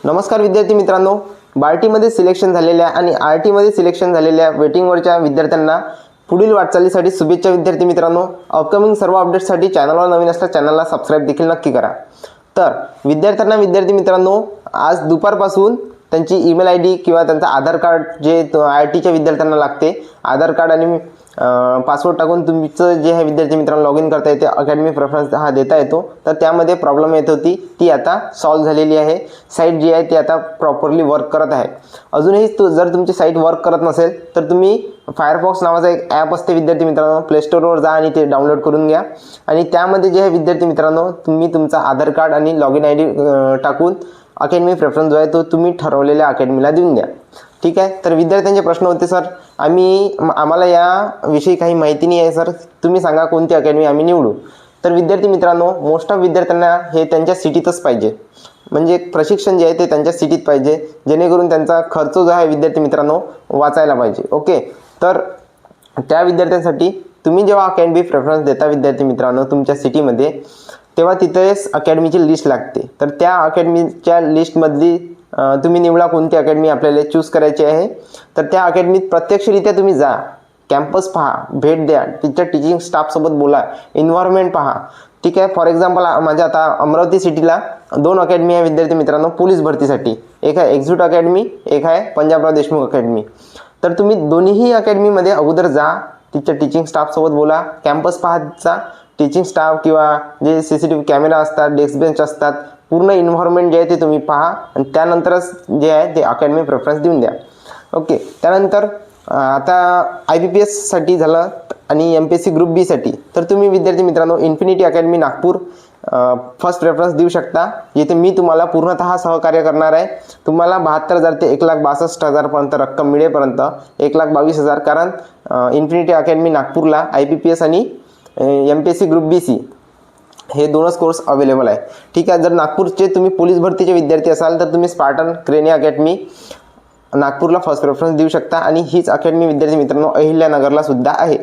नमस्कार विद्यार्थी मित्रांनो, बार्टीमध्ये सिलेक्शन झालेल्या आणि आरटीमध्ये सिलेक्शन झालेल्या वेटिंगवरच्या विद्यार्थ्यांना पुढील वाटचालीसाठी शुभेच्छा विद्यार्थी मित्रांनो। अपकमिंग सर्व अपडेट्ससाठी चॅनलवर नवीन असल्यास चॅनलला सबस्क्राइब देखील नक्की करा। तर विद्यार्थी मित्रांनो, आज दुपारपासून त्यांची ईमेल आयडी किंवा त्यांचा आधार कार्ड जे आयटीच्या विद्यार्थ्यांना लागते, आधार कार्ड आणि पासवर्ड टाकून तुमचं जे आहे विद्यार्थी मित्रांनो लॉग इन करता येते, अकॅडमी प्रेफरन्स हा देता येतो। तर त्यामध्ये प्रॉब्लेम येत होती, ती आता सॉल्व्ह झालेली आहे। साईट जी आहे ती आता प्रॉपरली वर्क करत आहे। अजूनही जर तुमची साईट वर्क करत नसेल तर तुम्ही फायरफॉक्स नावाचा एक ॲप असते विद्यार्थी मित्रांनो, प्ले स्टोरवर जा आणि ते डाउनलोड करून घ्या। आणि त्यामध्ये जे आहे विद्यार्थी मित्रांनो, तुम्ही तुमचा आधार कार्ड आणि लॉग इन आयडी टाकून अकॅडमी प्रेफरन्स जो आहे तो तुम्ही ठरवलेल्या अकॅडमीला देऊन द्या। ठीक आहे। तर विद्यार्थ्यांचे प्रश्न होते, सर आम्हाला याविषयी काही माहिती नाही आहे सर, तुम्ही सांगा कोणती अकॅडमी आम्ही निवडू। तर विद्यार्थी मित्रांनो, मोस्ट ऑफ विद्यार्थ्यांना हे त्यांच्या सिटीतच पाहिजे, म्हणजे प्रशिक्षण जे आहे ते त्यांच्या सिटीत पाहिजे, जेणेकरून त्यांचा खर्च जो आहे विद्यार्थी मित्रांनो वाचायला पाहिजे। ओके, तर त्या विद्यार्थ्यांसाठी तुम्ही जेव्हा अकॅडमी प्रेफरन्स देता विद्यार्थी मित्रांनो तुमच्या सिटीमध्ये, तेव्हा तिथेच अकॅडमीची लिस्ट लागते। तर त्या अकॅडमीच्या लिस्टमधली तुम्ही निवडा कोणती अकॅडमी आपल्याला चूज करायची आहे। तर त्या अकॅडमीत प्रत्यक्षरित्या तुम्ही जा, कॅम्पस पहा, भेट द्या, तिच्या टीचिंग स्टाफसोबत बोला, एन्व्हायरमेंट पहा। ठीक आहे। फॉर एक्झाम्पल माझ्या आता अमरावती सिटीला 2 अकॅडमी आहे विद्यार्थी मित्रांनो पोलीस भरतीसाठी, एक आहे एक्झिट अकॅडमी, एक आहे पंजाबराव देशमुख अकॅडमी। तर तुम्ही दोन्ही अकॅडमीमध्ये अगोदर जा, तिच्या टीचिंग स्टाफसोबत बोला, कॅम्पस पाहायचा, टीचिंग स्टाफ किंवा जे CCTV कॅमेरा असतात, डेस्क बेंच असतात, पूर्ण एन्व्हायरमेंट जे आहे ते तुम्ही पहा आणि त्यानंतरच जे आहे ते अकॅडमी प्रेफरन्स देऊन द्या। ओके, त्यानंतर आता IBPS साठी झालं आणि MPSC ग्रुप बी साठी, तर तुम्ही विद्यार्थी मित्रांनो infinity academy Nagpur first preference देऊ शकता, जिथे मी तुम्हाला पूर्णतः सहकार्य करणार आहे। तुम्हाला 72,000 ते 1,62,000 पर्यंत रक्कम मिळेपर्यंत 1,22,000, कारण इन्फिनिटी अकॅडमी नागपूरला IBPS आणि MPSC ग्रुप BC हे 2च कोर्स अवेलेबल आहे। ठीक आहे। जर नागपूरचे तुम्ही पोलीस भरतीचे विद्यार्थी असाल तर तुम्ही स्पार्टन क्रेने अकॅडमी नागपूरला फर्स्ट प्रेफरन्स देऊ शकता, आणि हीच अकॅडमी विद्यार्थी मित्रांनो अहिल्यानगरला सुद्धा आहे।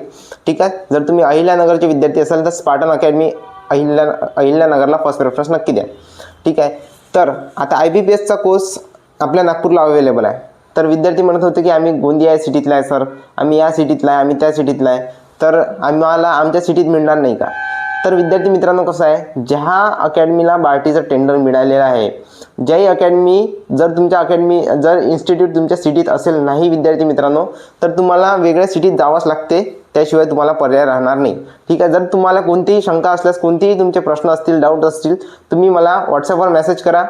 ठीक आहे। जर तुम्ही अहिल्यानगरचे विद्यार्थी असाल तर स्पार्टन अकॅडमी अहिल्यानगरला फर्स्ट प्रेफरन्स नक्की द्या। ठीक आहे। तर आता IBPSचा कोर्स आपल्या नागपूरला अवेलेबल आहे। तर विद्यार्थी म्हणत होते की आम्ही गोंदिया सिटीतला आहे सर, आम्ही या सिटीतला आहे, आम्ही त्या सिटीतला आहे, तर आम्हाला आमच्या सिटीत मिळणार नाही का? तर विद्यार्थी मित्रांनो कसं आहे, ज्या अकॅडमीला बार्टीचं टेंडर मिळालेलं आहे, ज्याही अकॅडमी जर इन्स्टिट्यूट तुमच्या सिटीत असेल नाही विद्यार्थी मित्रांनो, तर तुम्हाला वेगळ्या सिटीत जावंच लागते, त्याशिवाय तुम्हाला पर्याय राहणार नाही। ठीक आहे। जर तुम्हाला कोणतीही शंका असल्यास, कोणतेही तुमचे प्रश्न असतील, डाऊट असतील, तुम्ही मला व्हॉट्सअपवर मेसेज करा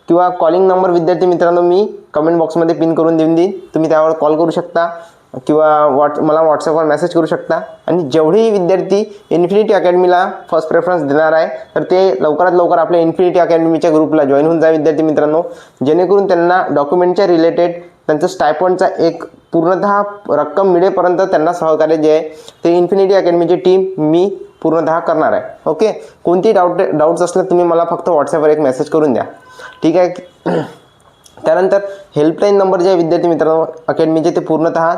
किंवा कॉलिंग नंबर विद्यार्थी मित्रांनो मी कमेंट बॉक्समध्ये पिन करून देऊन देईन, तुम्ही त्यावर कॉल करू शकता किंवा मला व्हॉट्सअपवर मेसेज करू शकता। आणि जेवढेही विद्यार्थी इन्फिनिटी अकॅडमीला फर्स्ट प्रेफरन्स देणार आहे, तर ते लवकरात लवकर आपल्या इन्फिनिटी अकॅडमीच्या ग्रुपला जॉईन होऊन जा विद्यार्थी मित्रांनो, जेणेकरून त्यांना डॉक्युमेंटच्या रिलेटेड त्यांचं स्टायपंडचा एक पूर्णतः रक्कम मिळेपर्यंत त्यांना सहकार्य जे आहे ते इन्फिनिटी अकॅडमीची टीम मी पूर्णतः करणार आहे। ओके, कोणती डाऊट्स असले तुम्ही मला फक्त व्हॉट्सअपवर एक मेसेज करून द्या। ठीक आहे। त्यानंतर हेल्पलाईन नंबर जे आहे विद्यार्थी मित्रांनो अकॅडमीचे ते पूर्णतः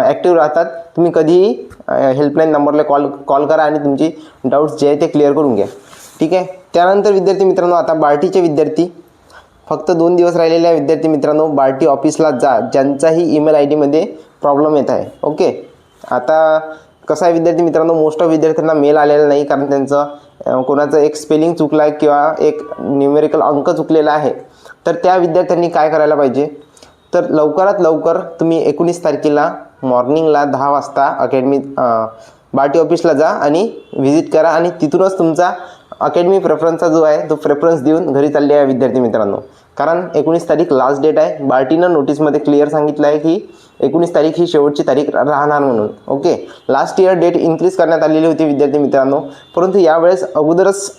ॲक्टिव्ह राहतात, तुम्ही कधीही हेल्पलाईन नंबरला कॉल करा आणि तुमची डाऊट्स जे आहे ते क्लिअर करून घ्या। ठीक आहे। त्यानंतर विद्यार्थी मित्रांनो, आता बार्टीचे विद्यार्थी फक्त 2 दिवस राहिलेले आहे विद्यार्थी मित्रांनो, बार्टी ऑफिसला जा ज्यांचाही ईमेल आय डीमध्ये प्रॉब्लेम येत आहे। ओके, आता कसं आहे विद्यार्थी मित्रांनो, मोस्ट ऑफ विद्यार्थ्यांना मेल आलेला नाही, कारण त्यांचं कोणाचं एक स्पेलिंग चुकला आहे किंवा एक न्यूमेरिकल अंक चुकलेला आहे। तर त्या विद्यार्थ्यांनी काय करायला पाहिजे, तर लवकरात लवकर तुम्ही 19 तारखेला मॉर्निंगला 10 वाजता अकॅडमी बार्टी ऑफिसला जा आणि व्हिजिट करा, आणि तिथूनच तुमचा अकॅडमी प्रेफरन्सचा जो आहे तो प्रेफरन्स देऊन घरी चालले आहे विद्यार्थी मित्रांनो, कारण 19 तारीख लास्ट डेट आहे। बार्टीनं नोटीसमध्ये क्लिअर सांगितलं आहे की 19 तारीख ही शेवटची तारीख राहणार म्हणून। Okay, last year date increase करण्यात आलेली होती विद्यार्थी मित्रांनो, परंतु यावेळेस अगोदरच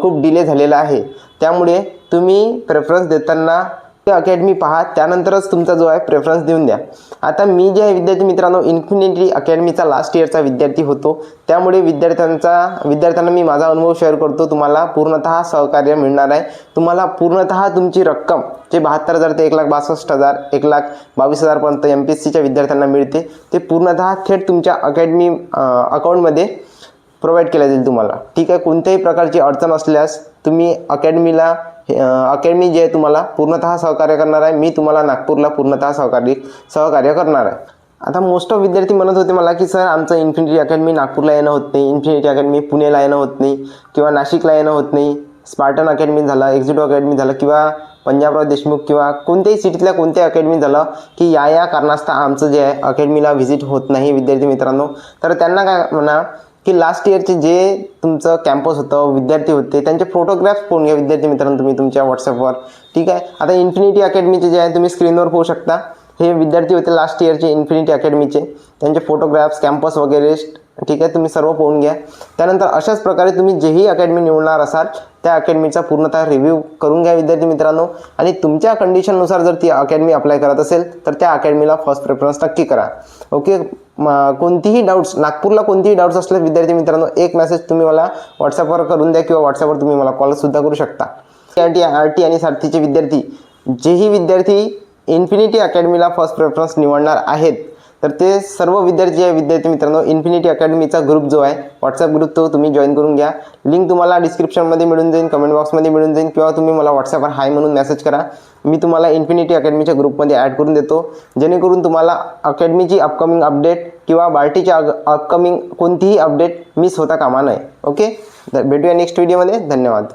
खूप डिले झालेला आहे, त्यामुळे तुम्ही प्रेफरन्स देताना अकॅडमी पहा, त्यानंतरच तुमचा जो आहे प्रेफरन्स देऊन द्या। आता मी जे आहे विद्यार्थी मित्रांनो इन्फिनिटी अकॅडमीचा लास्ट इयरचा विद्यार्थी होतो, त्यामुळे विद्यार्थ्यांना मी माझा अनुभव शेअर करतो। तुम्हाला पूर्णतः सहकार्य मिळणार आहे, तुम्हाला पूर्णतः तुमची रक्कम जे 72,000 ते 1,62,000 1,22,000 पर्यंत MPSCच्या विद्यार्थ्यांना मिळते, ते पूर्णतः थेट तुमच्या अकॅडमी अकाउंटमध्ये प्रोव्हाइड केल्या जाईल तुम्हाला। ठीक आहे। कोणत्याही प्रकारची अडचण असल्यास तुम्ही अकॅडमीला अकॅडमी जी आहे तुम्हाला पूर्णतः सहकार्य करणार आहे. मी तुम्हाला नागपूरला पूर्णतः सहकार्य करणार आहे. आता मोस्ट ऑफ विद्यार्थी म्हणत होते मला की सर आमचं इन्फिनिटी अकॅडमी नागपूरला येणं होत नाही, इन्फिनिटी अकॅडमी पुणेला येणं होत नाही किंवा नाशिकला येणं होत नाही. स्पार्टन अकॅडमी झालं, एक्झिटो अकॅडमी झालं किंवा पंजाबराव देशमुख किंवा कोणत्याही सिटीतल्या कोणत्याही अकॅडमी झालं की या कारणास्तव आमचं जे आहे अकॅडमीला व्हिजिट होत नाही विद्यार्थी मित्रांनो. तर त्यांना काय म्हणा की लास्ट इयरचे जे तुमचं कॅम्पस होतं, विद्यार्थी होते, त्यांचे फोटोग्राफ्स पाहून घ्या विद्यार्थी मित्रांनो तुम्ही तुमच्या व्हॉट्सअपवर. ठीक आहे. आता इन्फिनिटी अकॅडमीचे जे आहे तुम्ही स्क्रीनवर पाहू शकता. हे विद्यार्थी होते लास्ट इयरचे इन्फिनिटी अकॅडमीचे, त्यांचे फोटोग्राफ्स, कॅम्पस वगैरे. ठीक आहे, तुम्ही सर्व पाहून घ्या. त्यानंतर अशाच प्रकारे तुम्ही जेही अकॅडमी निवडणार असाल त्या अकॅडमीचा पूर्णतः रिव्ह्यू करून घ्या विद्यार्थी मित्रांनो. आणि तुमच्या कंडिशननुसार जर ती अकॅडमी अप्लाय करत असेल तर त्या अकॅडमीला फर्स्ट प्रेफरन्स नक्की करा. ओके. कोणतीही डाऊट्स, नागपूरला कोणतीही डाऊट्स असले विद्यार्थी मित्रांनो एक मेसेज तुम्ही मला व्हॉट्सअपवर करून द्या किंवा व्हॉट्सअपवर तुम्ही मला कॉलसुद्धा करू शकता. आर.टी. आणि सारथीचे विद्यार्थी, जेही विद्यार्थी इन्फिनिटी अकॅडमीला फर्स्ट प्रेफरन्स निवडणार आहेत तर ते सर्व विद्यार्थी आहे विद्यार्थी मित्रांनो इन्फिनिटी अकॅडमीचा ग्रुप जो आहे व्हॉट्सअप ग्रुप तो तुम्ही जॉईन करून घ्या. लिंक तुम्हाला डिस्क्रिप्शनमध्ये मिळून जाईल, कमेंट बॉक्समध्ये मिळून जाईल किंवा तुम्ही मला व्हॉट्सअपवर हाय म्हणून मेसेज करा. मी तुम्हाला इन्फिनिटी अकॅडमीच्या ग्रुपमध्ये ॲड करून देतो, जेणेकरून तुम्हाला अकॅडमीची अपकमिंग अपडेट किंवा बार्टीच्या अपकमिंग कोणतीही अपडेट मिस होता कामा नये. ओके. तर भेटूया नेक्स्ट व्हिडिओमध्ये. धन्यवाद.